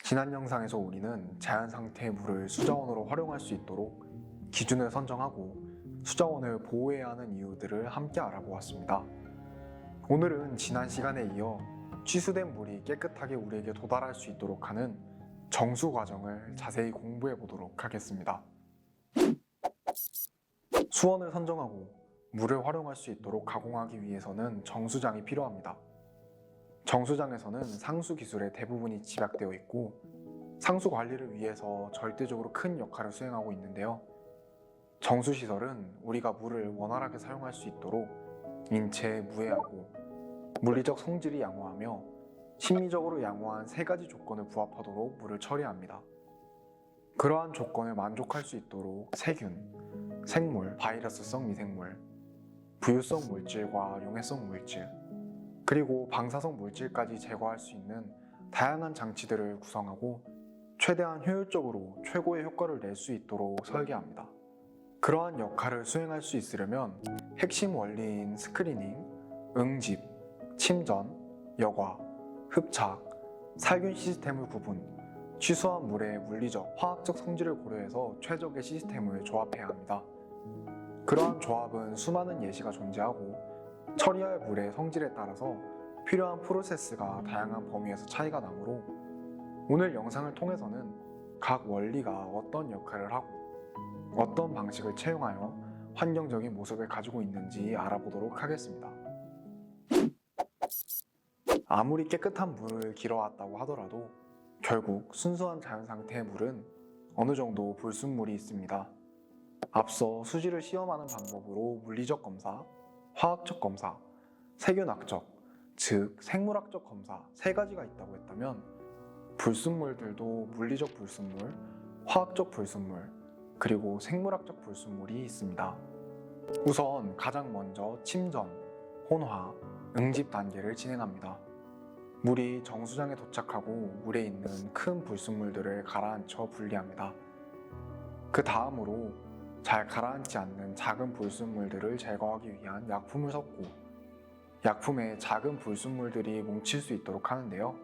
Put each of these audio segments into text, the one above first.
지난 영상에서 우리는 자연 상태의 물을 수자원으로 활용할 수 있도록 기준을 선정하고 수자원을 보호해야 하는 이유들을 함께 알아보았습니다. 오늘은 지난 시간에 이어 취수된 물이 깨끗하게 우리에게 도달할 수 있도록 하는 정수 과정을 자세히 공부해 보도록 하겠습니다. 수원을 선정하고 물을 활용할 수 있도록 가공하기 위해서는 정수장이 필요합니다. 정수장에서는 상수 기술의 대부분이 집약되어 있고 상수 관리를 위해서 절대적으로 큰 역할을 수행하고 있는데요. 정수시설은 우리가 물을 원활하게 사용할 수 있도록 인체에 무해하고 물리적 성질이 양호하며 심리적으로 양호한 세 가지 조건을 부합하도록 물을 처리합니다. 그러한 조건을 만족할 수 있도록 세균, 생물, 바이러스성 미생물, 부유성 물질과 용해성 물질, 그리고 방사성 물질까지 제거할 수 있는 다양한 장치들을 구성하고 최대한 효율적으로 최고의 효과를 낼 수 있도록 설계합니다. 그러한 역할을 수행할 수 있으려면 핵심 원리인 스크리닝, 응집, 침전, 여과, 흡착, 살균 시스템을 구분, 취수한 물의 물리적, 화학적 성질을 고려해서 최적의 시스템을 조합해야 합니다. 그러한 조합은 수많은 예시가 존재하고 처리할 물의 성질에 따라서 필요한 프로세스가 다양한 범위에서 차이가 나므로 오늘 영상을 통해서는 각 원리가 어떤 역할을 하고 어떤 방식을 채용하여 환경적인 모습을 가지고 있는지 알아보도록 하겠습니다. 아무리 깨끗한 물을 길어왔다고 하더라도 결국 순수한 자연 상태의 물은 어느 정도 불순물이 있습니다. 앞서 수질을 시험하는 방법으로 물리적 검사, 화학적 검사, 세균학적, 즉 생물학적 검사 세 가지가 있다고 했다면 불순물들도 물리적 불순물, 화학적 불순물, 그리고 생물학적 불순물이 있습니다. 우선 가장 먼저 침전, 혼화, 응집 단계를 진행합니다. 물이 정수장에 도착하고 물에 있는 큰 불순물들을 가라앉혀 분리합니다. 그 다음으로 잘 가라앉지 않는 작은 불순물들을 제거하기 위한 약품을 섞고 약품에 작은 불순물들이 뭉칠 수 있도록 하는데요.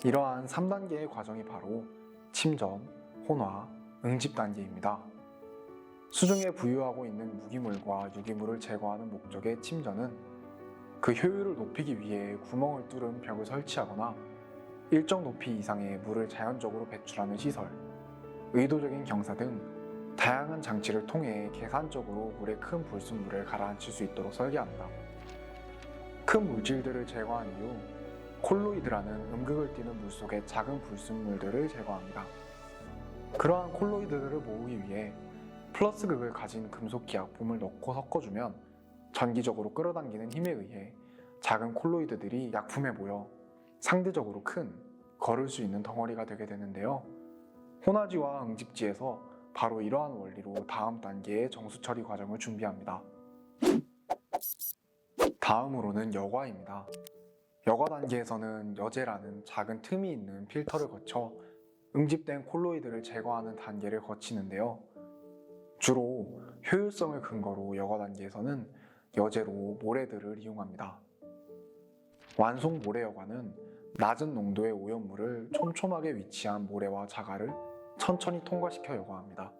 이러한 3단계의 과정이 바로 침전, 혼화, 응집 단계입니다. 수중에 부유하고 있는 무기물과 유기물을 제거하는 목적의 침전은 그 효율을 높이기 위해 구멍을 뚫은 벽을 설치하거나 일정 높이 이상의 물을 자연적으로 배출하는 시설, 의도적인 경사 등 다양한 장치를 통해 계산적으로 물에 큰 불순물을 가라앉힐 수 있도록 설계합니다. 큰 물질들을 제거한 이후 콜로이드라는 음극을 띠는 물속의 작은 불순물들을 제거합니다. 그러한 콜로이드들을 모으기 위해 플러스 극을 가진 금속 기약품을 넣고 섞어주면 전기적으로 끌어당기는 힘에 의해 작은 콜로이드들이 약품에 모여 상대적으로 큰 걸을 수 있는 덩어리가 되게 되는데요. 혼화지와 응집지에서 바로 이러한 원리로 다음 단계의 정수 처리 과정을 준비합니다. 다음으로는 여과입니다. 여과 단계에서는 여제라는 작은 틈이 있는 필터를 거쳐 응집된 콜로이드를 제거하는 단계를 거치는데요. 주로 효율성을 근거로 여과 단계에서는 여제로 모래들을 이용합니다. 완속 모래 여과는 낮은 농도의 오염물을 촘촘하게 위치한 모래와 자갈을 천천히 통과시켜 여과합니다.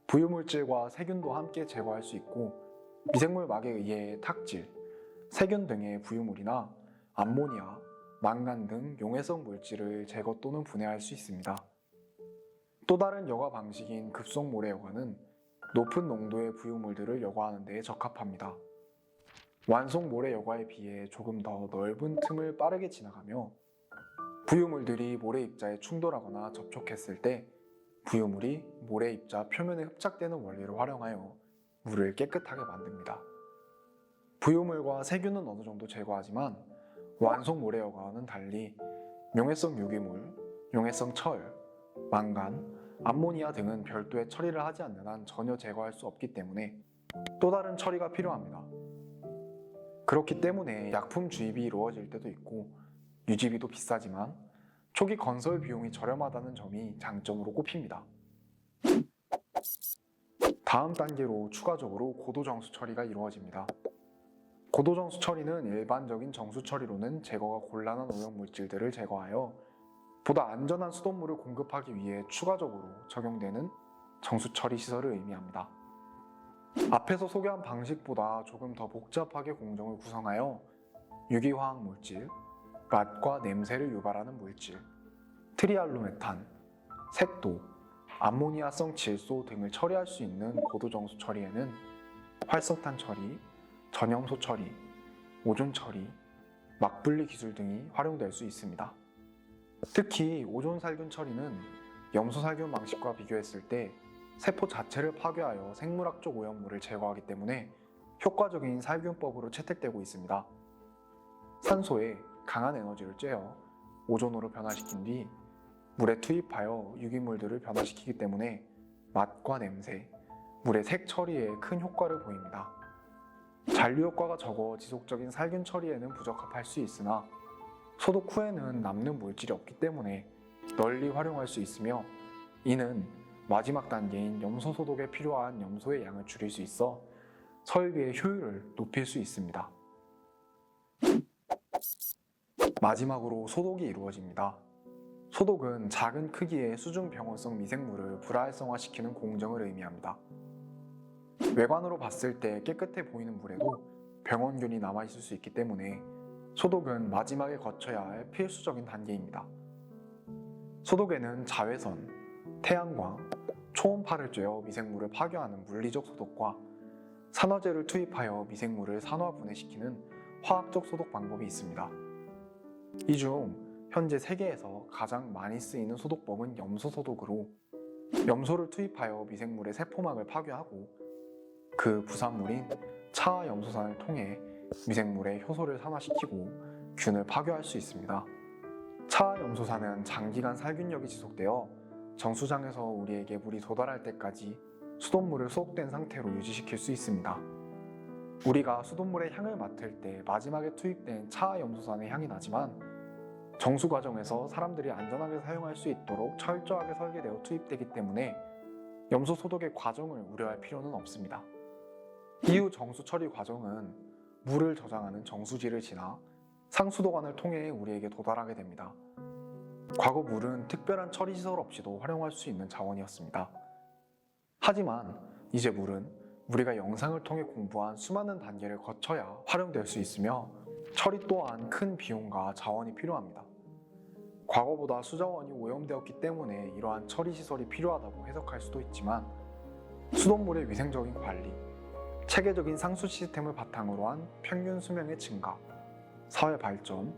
부유물질과 세균도 함께 제거할 수 있고 미생물 막에 의해 탁질, 세균 등의 부유물이나 암모니아, 망간 등 용해성 물질을 제거 또는 분해할 수 있습니다. 또 다른 여과 방식인 급속 모래 여과는 높은 농도의 부유물들을 여과하는 데 적합합니다. 완속 모래 여과에 비해 조금 더 넓은 틈을 빠르게 지나가며 부유물들이 모래 입자에 충돌하거나 접촉했을 때 부유물이 모래 입자 표면에 흡착되는 원리를 활용하여 물을 깨끗하게 만듭니다. 부유물과 세균은 어느 정도 제거하지만 완속 모래 여과와는 달리 용해성 유기물, 용해성 철, 망간, 암모니아 등은 별도의 처리를 하지 않는 한 전혀 제거할 수 없기 때문에 또 다른 처리가 필요합니다. 그렇기 때문에 약품 주입이 이루어질 때도 있고 유지비도 비싸지만 초기 건설 비용이 저렴하다는 점이 장점으로 꼽힙니다. 다음 단계로 추가적으로 고도 정수 처리가 이루어집니다. 고도 정수 처리는 일반적인 정수 처리로는 제거가 곤란한 오염물질들을 제거하여 보다 안전한 수돗물을 공급하기 위해 추가적으로 적용되는 정수 처리 시설을 의미합니다. 앞에서 소개한 방식보다 조금 더 복잡하게 공정을 구성하여 유기화학 물질, 맛과 냄새를 유발하는 물질, 트리알루메탄, 색도, 암모니아성 질소 등을 처리할 수 있는 고도정수 처리에는 활성탄 처리, 전염소 처리, 오존 처리, 막분리 기술 등이 활용될 수 있습니다. 특히 오존살균 처리는 염소살균 방식과 비교했을 때 세포 자체를 파괴하여 생물학적 오염물을 제거하기 때문에 효과적인 살균법으로 채택되고 있습니다. 산소에 강한 에너지를 쬐어 오존으로 변화시킨 뒤 물에 투입하여 유기물들을 변화시키기 때문에 맛과 냄새, 물의 색 처리에 큰 효과를 보입니다. 잔류 효과가 적어 지속적인 살균 처리에는 부적합할 수 있으나 소독 후에는 남는 물질이 없기 때문에 널리 활용할 수 있으며, 이는 마지막 단계인 염소 소독에 필요한 염소의 양을 줄일 수 있어 설비의 효율을 높일 수 있습니다. 마지막으로 소독이 이루어집니다. 소독은 작은 크기의 수중병원성 미생물을 불활성화시키는 공정을 의미합니다. 외관으로 봤을 때 깨끗해 보이는 물에도 병원균이 남아있을 수 있기 때문에 소독은 마지막에 거쳐야 할 필수적인 단계입니다. 소독에는 자외선, 태양광, 초음파를 쬐어 미생물을 파괴하는 물리적 소독과 산화제를 투입하여 미생물을 산화 분해시키는 화학적 소독 방법이 있습니다. 이 중 현재 세계에서 가장 많이 쓰이는 소독법은 염소 소독으로, 염소를 투입하여 미생물의 세포막을 파괴하고 그 부산물인 차염소산을 통해 미생물의 효소를 산화시키고 균을 파괴할 수 있습니다. 차염소산은 장기간 살균력이 지속되어 정수장에서 우리에게 물이 도달할 때까지 수돗물을 소독된 상태로 유지시킬 수 있습니다. 우리가 수돗물의 향을 맡을 때 마지막에 투입된 차염소산의 향이 나지만 정수 과정에서 사람들이 안전하게 사용할 수 있도록 철저하게 설계되어 투입되기 때문에 염소 소독의 과정을 우려할 필요는 없습니다. 이후 정수 처리 과정은 물을 저장하는 정수지를 지나 상수도관을 통해 우리에게 도달하게 됩니다. 과거 물은 특별한 처리 시설 없이도 활용할 수 있는 자원이었습니다. 하지만 이제 물은 우리가 영상을 통해 공부한 수많은 단계를 거쳐야 활용될 수 있으며 처리 또한 큰 비용과 자원이 필요합니다. 과거보다 수자원이 오염되었기 때문에 이러한 처리 시설이 필요하다고 해석할 수도 있지만, 수돗물의 위생적인 관리, 체계적인 상수 시스템을 바탕으로 한 평균 수명의 증가, 사회 발전,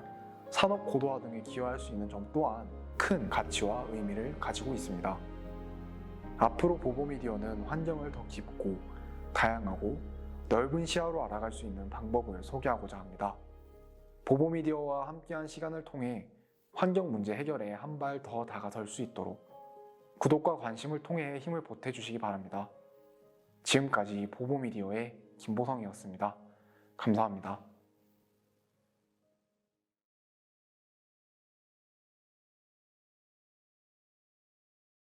산업 고도화 등에 기여할 수 있는 점 또한 큰 가치와 의미를 가지고 있습니다. 앞으로 보보미디어는 환경을 더 깊고 다양하고 넓은 시야로 알아갈 수 있는 방법을 소개하고자 합니다. 보보미디어와 함께한 시간을 통해 환경 문제 해결에 한 발 더 다가설 수 있도록 구독과 관심을 통해 힘을 보태주시기 바랍니다. 지금까지 보보미디어의 김보성이었습니다. 감사합니다.